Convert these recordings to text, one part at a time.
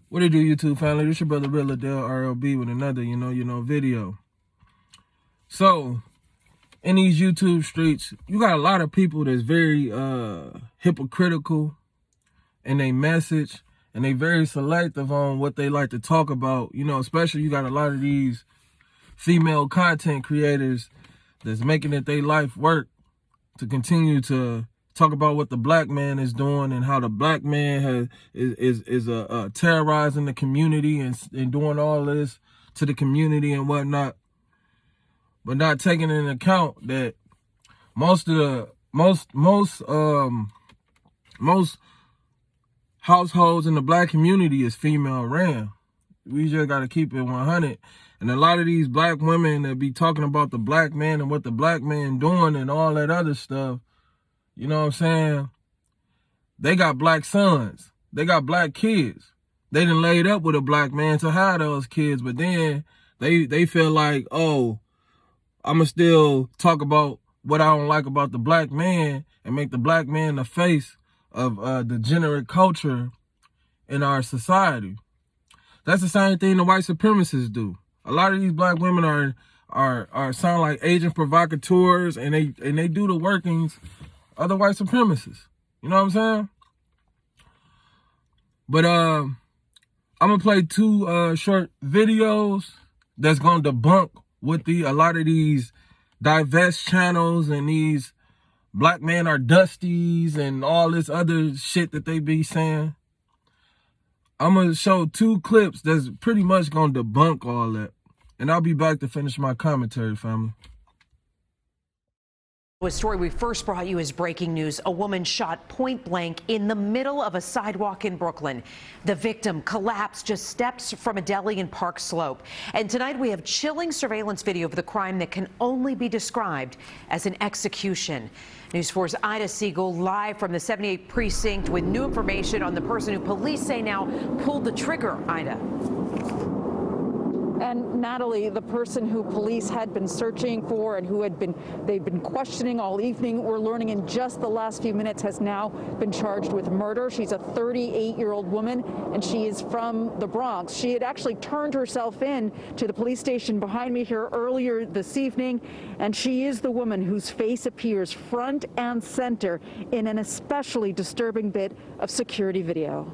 What it do, YouTube family? This your brother Real Adele RLB with another, video. So, in these YouTube streets, you got a lot of people that's very hypocritical in their message, and they very selective on what they like to talk about. Especially you got a lot of these female content creators that's making it their life work to continue to talk about what the black man is doing and how the black man is terrorizing the community and doing all this to the community and whatnot, but not taking into account that most households in the black community is female ran. We just got to keep it 100. And a lot of these black women that be talking about the black man and what the black man doing and all that other stuff, you know what I'm saying? They got black sons. They got black kids. They done laid up with a black man to have those kids, but then they feel like, oh, I'ma still talk about what I don't like about the black man and make the black man the face of degenerate culture in our society. That's the same thing the white supremacists do. A lot of these black women are sound like agent provocateurs, and they do the workings of the white supremacists. You know what I'm saying? But I'm gonna play two short videos that's gonna debunk what a lot of these Divest channels and these black men are dusties and all this other shit that they be saying. I'm going to show two clips that's pretty much going to debunk all that. And I'll be back to finish my commentary, family. A story we first brought you is breaking news. A woman shot point blank in the middle of a sidewalk in Brooklyn. The victim collapsed just steps from a deli in Park Slope. And tonight we have chilling surveillance video of the crime that can only be described as an execution. News 4's Ida Siegel live from the 78th precinct with new information on the person who police say now pulled the trigger. Ida. And Natalie, the person who police had been searching for and who they've been questioning all evening, we're learning in just the last few minutes, has now been charged with murder. She's a 38-year-old woman, and she is from the Bronx. She had actually turned herself in to the police station behind me here earlier this evening, and she is the woman whose face appears front and center in an especially disturbing bit of security video.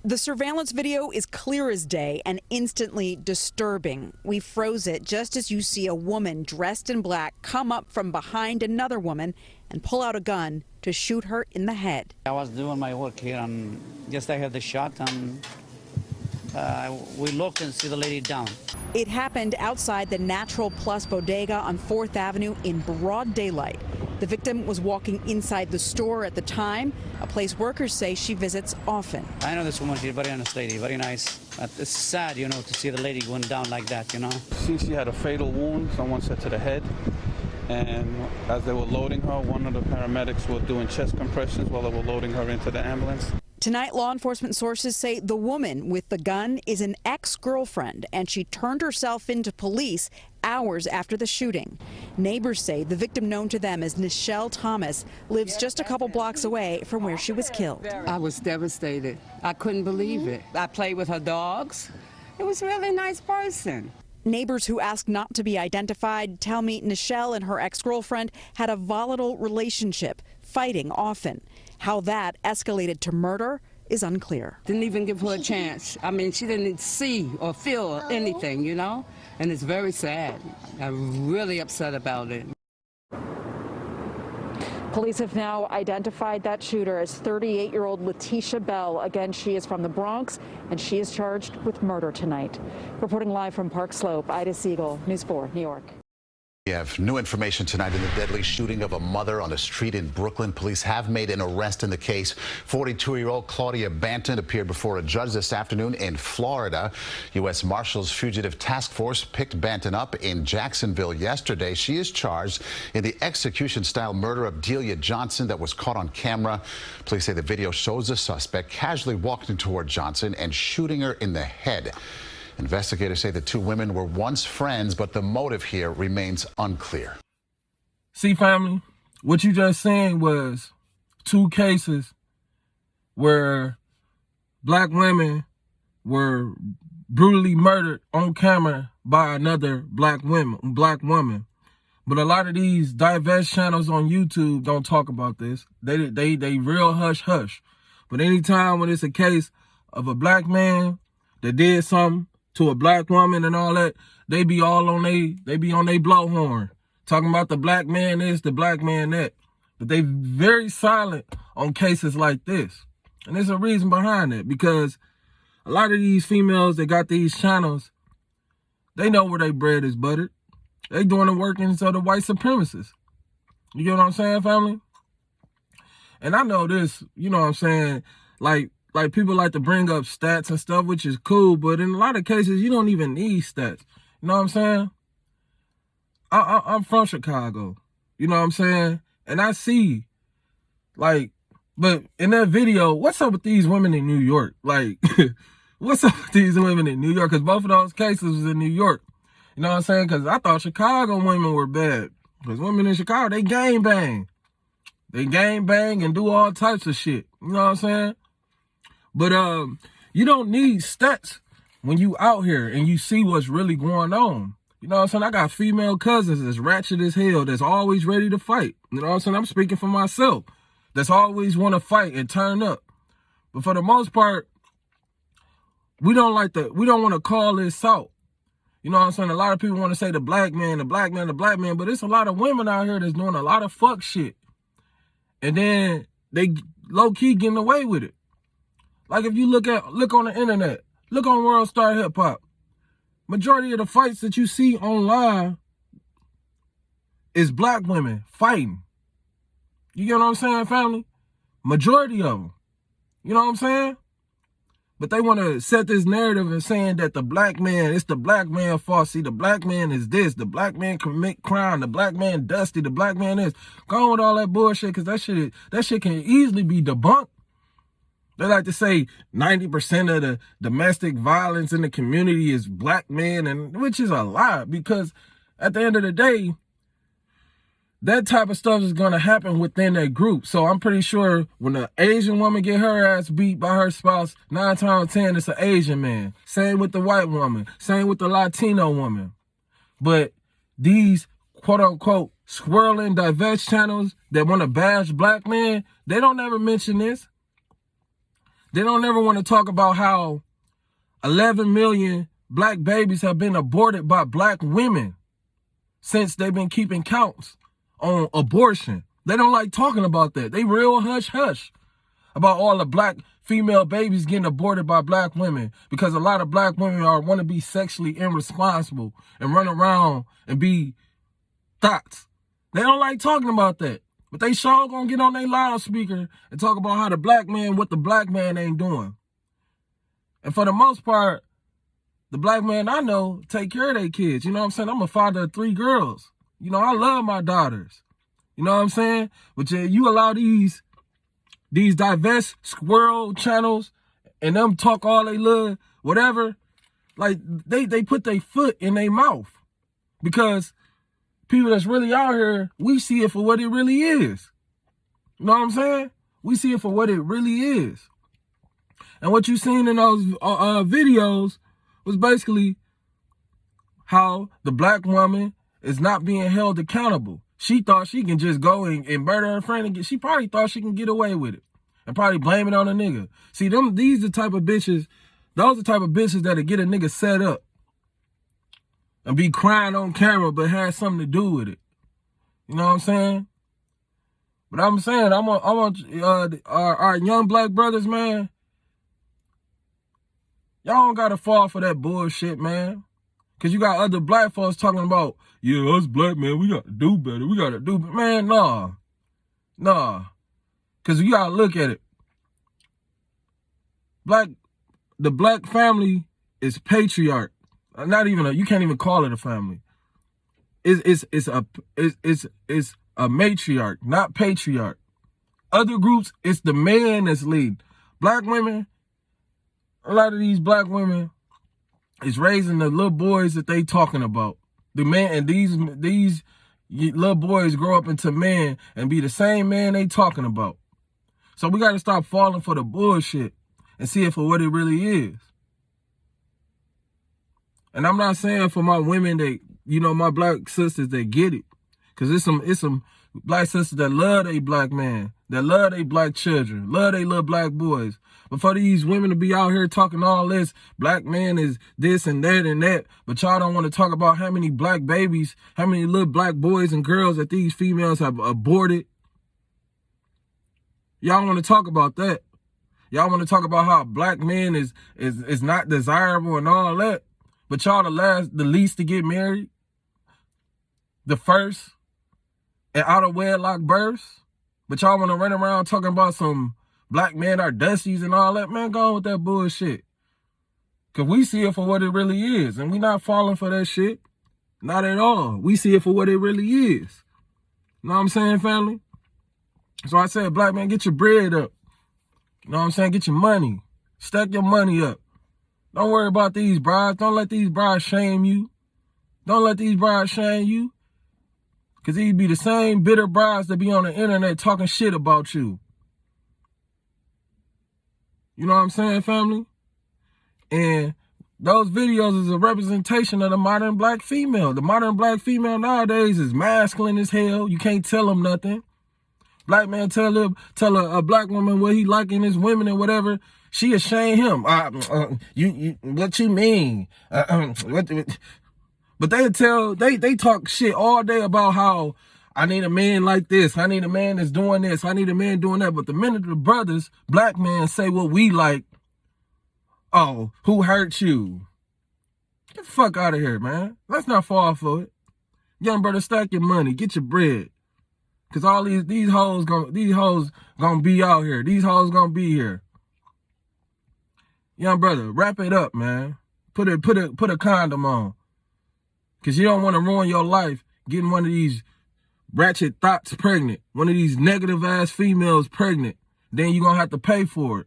The surveillance video is clear as day and instantly disturbing. We froze it just as you see a woman dressed in black come up from behind another woman and pull out a gun to shoot her in the head. I was doing my work here and just I heard the shot and we look and see the lady down. It happened outside the Natural Plus bodega on 4th Avenue in broad daylight. The victim was walking inside the store at the time, a place workers say she visits often. I know this woman, she's a very honest lady, very nice. But it's sad, to see the lady going down like that, She had a fatal wound, someone said, to the head. And as they were loading her, one of the paramedics was doing chest compressions while they were loading her into the ambulance. Tonight, law enforcement sources say the woman with the gun is an ex-girlfriend, and she turned herself into police hours after the shooting. Neighbors say the victim, known to them as Nichelle Thomas, lives just a couple blocks away from where she was killed. I was devastated. I couldn't believe it. I played with her dogs. It was a really nice person. Neighbors who asked not to be identified tell me Nichelle and her ex-girlfriend had a volatile relationship, fighting often. How that escalated to murder is unclear. Didn't even give her a chance. I mean, she didn't see or feel anything, and it's very sad. I'm really upset about it. Police have now identified that shooter as 38-year-old Letitia Bell. Again, she is from the Bronx, and she is charged with murder tonight. Reporting live from Park Slope, Ida Siegel, News 4, New York. We have new information tonight in the deadly shooting of a mother on a street in Brooklyn. Police have made an arrest in the case. 42-year-old Claudia Banton appeared before a judge this afternoon in Florida. U.S. Marshals Fugitive Task Force picked Banton up in Jacksonville yesterday. She is charged in the execution-style murder of Delia Johnson that was caught on camera. Police say the video shows the suspect casually walking toward Johnson and shooting her in the head. Investigators say the two women were once friends, but the motive here remains unclear. See, family, what you just saying was two cases where black women were brutally murdered on camera by another black woman. But a lot of these Divest channels on YouTube don't talk about this. They real hush. But anytime when it's a case of a black man that did something to a black woman and all that, they be on they blowhorn, talking about the black man this, the black man that. But they very silent on cases like this. And there's a reason behind it, because a lot of these females that got these channels, they know where their bread is buttered. They doing the workings of the white supremacists. You get what I'm saying, family? And I know this, you know what I'm saying, like people like to bring up stats and stuff, which is cool, but in a lot of cases, you don't even need stats. You know what I'm saying? I'm from Chicago. You know what I'm saying? And I see, like, but in that video, what's up with these women in New York? Like, what's up with these women in New York? Because both of those cases was in New York. You know what I'm saying? Because I thought Chicago women were bad. Because women in Chicago, they gang bang. They gang bang and do all types of shit. You know what I'm saying? But you don't need stats when you out here and you see what's really going on. You know what I'm saying? I got female cousins that's ratchet as hell, that's always ready to fight. You know what I'm saying? I'm speaking for myself. That's always want to fight and turn up. But for the most part, we don't want to call this out. You know what I'm saying? A lot of people want to say the black man, but it's a lot of women out here that's doing a lot of fuck shit. And then they low-key getting away with it. Like if you look on the internet, look on World Star Hip Hop. Majority of the fights that you see online is black women fighting. You get what I'm saying, family? Majority of them. You know what I'm saying? But they want to set this narrative and saying that the black man, it's the black man fault. See, the black man is this. The black man commit crime. The black man dusty. The black man is. Go on with all that bullshit, because that shit can easily be debunked. They like to say 90% of the domestic violence in the community is black men, and which is a lie, because at the end of the day, that type of stuff is going to happen within that group. So I'm pretty sure when an Asian woman get her ass beat by her spouse, 9 times out of 10, it's an Asian man. Same with the white woman. Same with the Latino woman. But these quote-unquote swirling Divest channels that want to bash black men, they don't ever mention this. They don't ever want to talk about how 11 million black babies have been aborted by black women since they've been keeping counts on abortion. They don't like talking about that. They real hush about all the black female babies getting aborted by black women, because a lot of black women want to be sexually irresponsible and run around and be thoughts. They don't like talking about that. But they sure gonna get on their loudspeaker and talk about how the black man, what the black man ain't doing. And for the most part, the black man I know take care of their kids. You know what I'm saying? I'm a father of 3 girls. You know, I love my daughters. You know what I'm saying? But you allow these Divest squirrel channels and them talk all they love, whatever, like they put their foot in their mouth. Because people that's really out here, we see it for what it really is. You know what I'm saying? We see it for what it really is. And what you seen in those videos was basically how the black woman is not being held accountable. She thought she can just go and murder her friend, and she probably thought she can get away with it and probably blame it on a nigga. See, these the type of bitches, those are the type of bitches that'll get a nigga set up and be crying on camera, but has something to do with it. You know what I'm saying? But I'm saying, I want our young black brothers, man. Y'all don't gotta fall for that bullshit, man. Cause you got other black folks talking about, yeah, us black men, we gotta do better. We gotta do better. Man, nah. Cause you gotta look at it. The black family is patriarch. Not even you can't even call it a family. It's a matriarch, not patriarch. Other groups, it's the man that's leading. Black women, a lot of these black women is raising the little boys that they talking about. The man, and these little boys grow up into men and be the same man they talking about. So we got to stop falling for the bullshit and see it for what it really is. And I'm not saying for my women that, you know, my black sisters that get it. Because it's some black sisters that love they black man, that love they black children, love they little black boys. But for these women to be out here talking all this, black man is this and that, but y'all don't want to talk about how many black babies, how many little black boys and girls that these females have aborted. Y'all want to talk about that. Y'all want to talk about how black men is not desirable and all that. But y'all the least to get married, the first, and out of wedlock births. But y'all want to run around talking about some black men are dusties and all that. Man, go on with that bullshit. Because we see it for what it really is. And we not falling for that shit. Not at all. We see it for what it really is. You know what I'm saying, family? So I said, black man, get your bread up. You know what I'm saying? Get your money. Stack your money up. Don't worry about these brides. Don't let these brides shame you. Don't let these brides shame you. Because these be the same bitter brides that be on the internet talking shit about you. You know what I'm saying, family? And those videos is a representation of the modern black female. The modern black female nowadays is masculine as hell. You can't tell them nothing. Black man tell a black woman what he like in his women and whatever. She ashamed him. What you mean? But they talk shit all day about how I need a man like this. I need a man that's doing this. I need a man doing that. But the minute the brothers, black men, say what we like, oh, who hurt you? Get the fuck out of here, man. Let's not fall for it. Young brother, stack your money. Get your bread. Cause all these hoes gonna be out here. These hoes gonna be here. Young brother, wrap it up, man. Put a condom on. Cause you don't want to ruin your life getting one of these ratchet thoughts pregnant. One of these negative ass females pregnant. Then you gonna have to pay for it.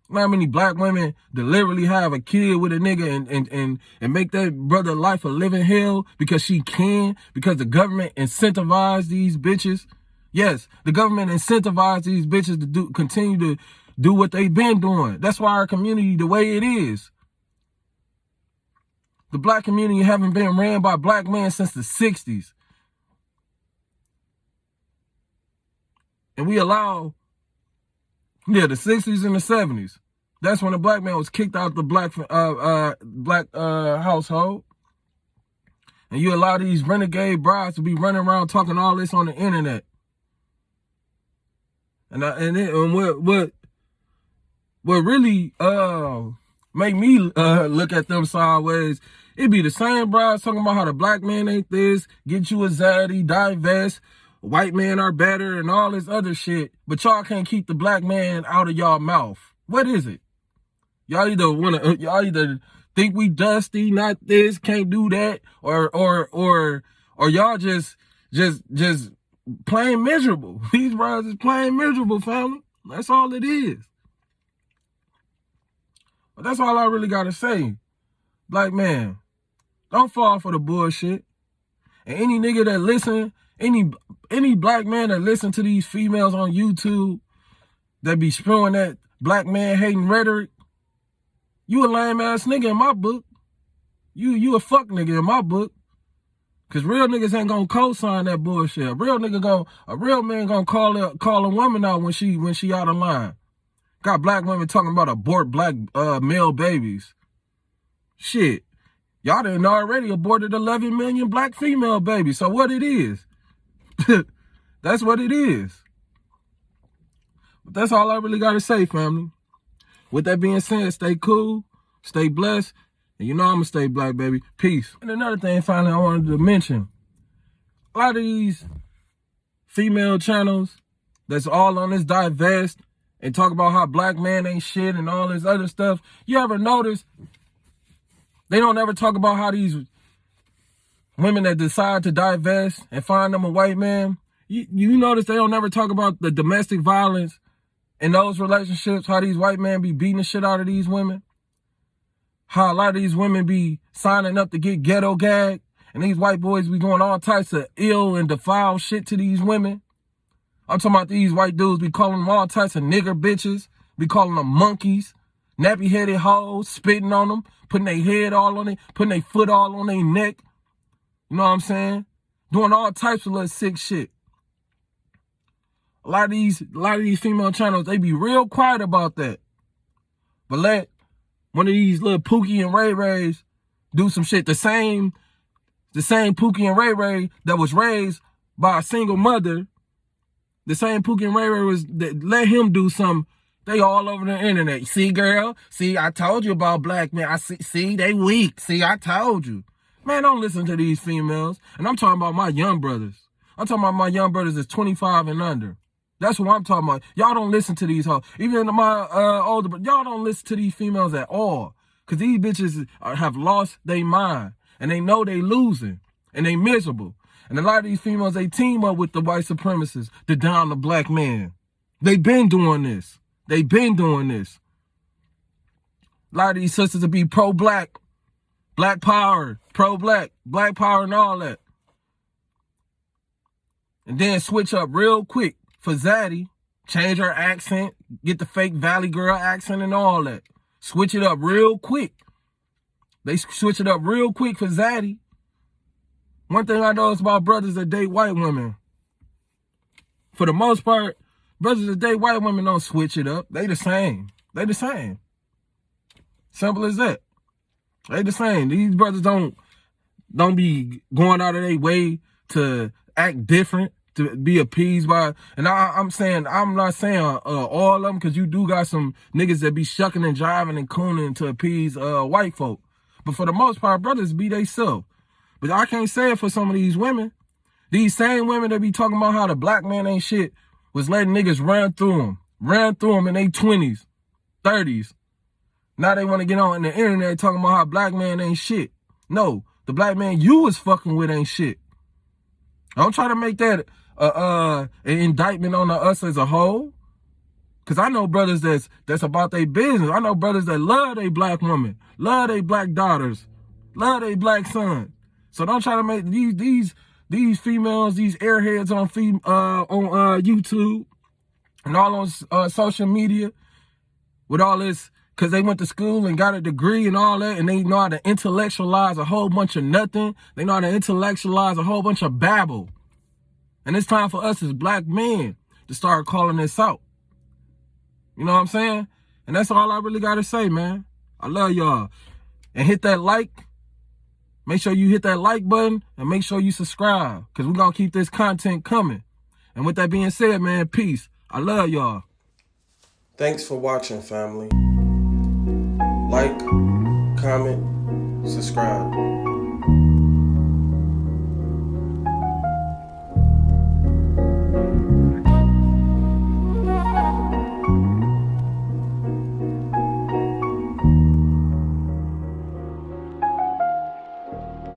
You know how many black women deliberately have a kid with a nigga and make that brother life a living hell because she can, because the government incentivized these bitches. Yes, the government incentivized these bitches to continue to do what they've been doing. That's why our community the way it is. The black community haven't been ran by black men since the 60s. And we allow, the 60s and the 70s. That's when the black man was kicked out the black household. And you allow these renegade brides to be running around talking all this on the internet. And what really make me look at them sideways, it be the same brides talking about how the black man ain't this, get you a zaddy, divest, white men are better, and all this other shit. But y'all can't keep the black man out of y'all mouth. What is it? Y'all either think we dusty, not this, can't do that, or y'all just plain miserable. These brides is plain miserable, family. That's all it is. But that's all I really gotta say. Black man, don't fall for the bullshit. And any nigga that listen, any black man that listen to these females on YouTube that be spewing that black man hating rhetoric, you a lame ass nigga in my book. You a fuck nigga in my book. Cause real niggas ain't gonna co-sign that bullshit. A real man gonna call a woman out when she out of line. Got black women talking about abort black male babies. Shit. Y'all done already aborted 11 million black female babies. So what it is? That's what it is. But that's all I really gotta say, family. With that being said, stay cool, stay blessed, and you know I'm gonna stay black, baby. Peace. And another thing, finally, I wanted to mention, a lot of these female channels that's all on this divest and talk about how black man ain't shit and all this other stuff. You ever notice they don't ever talk about how these women that decide to divest and find them a white man, you notice they don't ever talk about the domestic violence in those relationships, how these white men be beating the shit out of these women, how a lot of these women be signing up to get ghetto gagged, and these white boys be doing all types of ill and defiled shit to these women. I'm talking about these white dudes be calling them all types of nigger bitches, be calling them monkeys, Nappy-headed hoes, spitting on them, putting their head all on it, putting their foot all on their neck. You know what I'm saying? Doing all types of little sick shit. A lot of these female channels, they be real quiet about that. But let one of these little Pookie and Ray Rays do some shit. The same Pookie and Ray Ray that was raised by a single mother, the same Pookie and Ray Ray was that let him do something. They all over the internet. See, girl? See, I told you about black men. See, they weak. See, I told you. Man, don't listen to these females. And I'm talking about my young brothers. I'm talking about my young brothers that's 25 and under. That's what I'm talking about. Y'all don't listen to these hoes. Even my older, but y'all don't listen to these females at all. Because these bitches have lost their mind. And they know they losing. And they miserable. And a lot of these females, they team up with the white supremacists to down the black man. They been doing this. They been doing this. A lot of these sisters will be pro-black, black power, pro-black, black power and all that. And then switch up real quick for Zaddy, change her accent, get the fake Valley Girl accent and all that. Switch it up real quick. They switch it up real quick for Zaddy. One thing I know is about brothers that date white women. For the most part, brothers that date white women don't switch it up. They the same. They the same. Simple as that. They the same. These brothers don't be going out of their way to act different, to be appeased by. And I'm not saying all of them, because you do got some niggas that be shucking and jiving and cooning to appease white folk. But for the most part, brothers be they self. But I can't say it for some of these women. These same women that be talking about how the black man ain't shit was letting niggas run through them in their 20s, 30s. Now they want to get on the internet talking about how black man ain't shit. No, the black man you was fucking with ain't shit. Don't try to make that an indictment on us as a whole. Cause I know brothers that's about their business. I know brothers that love their black women, love their black daughters, love their black sons. So don't try to make these females, these airheads on YouTube and all on social media with all this, because they went to school and got a degree and all that, and they know how to intellectualize a whole bunch of nothing. They know how to intellectualize a whole bunch of babble. And it's time for us as black men to start calling this out. You know what I'm saying? And that's all I really got to say, man. I love y'all. And hit that like. Make sure you hit that like button and make sure you subscribe, because we're going to keep this content coming. And with that being said, man, peace. I love y'all. Thanks for watching, family. Like, comment, subscribe.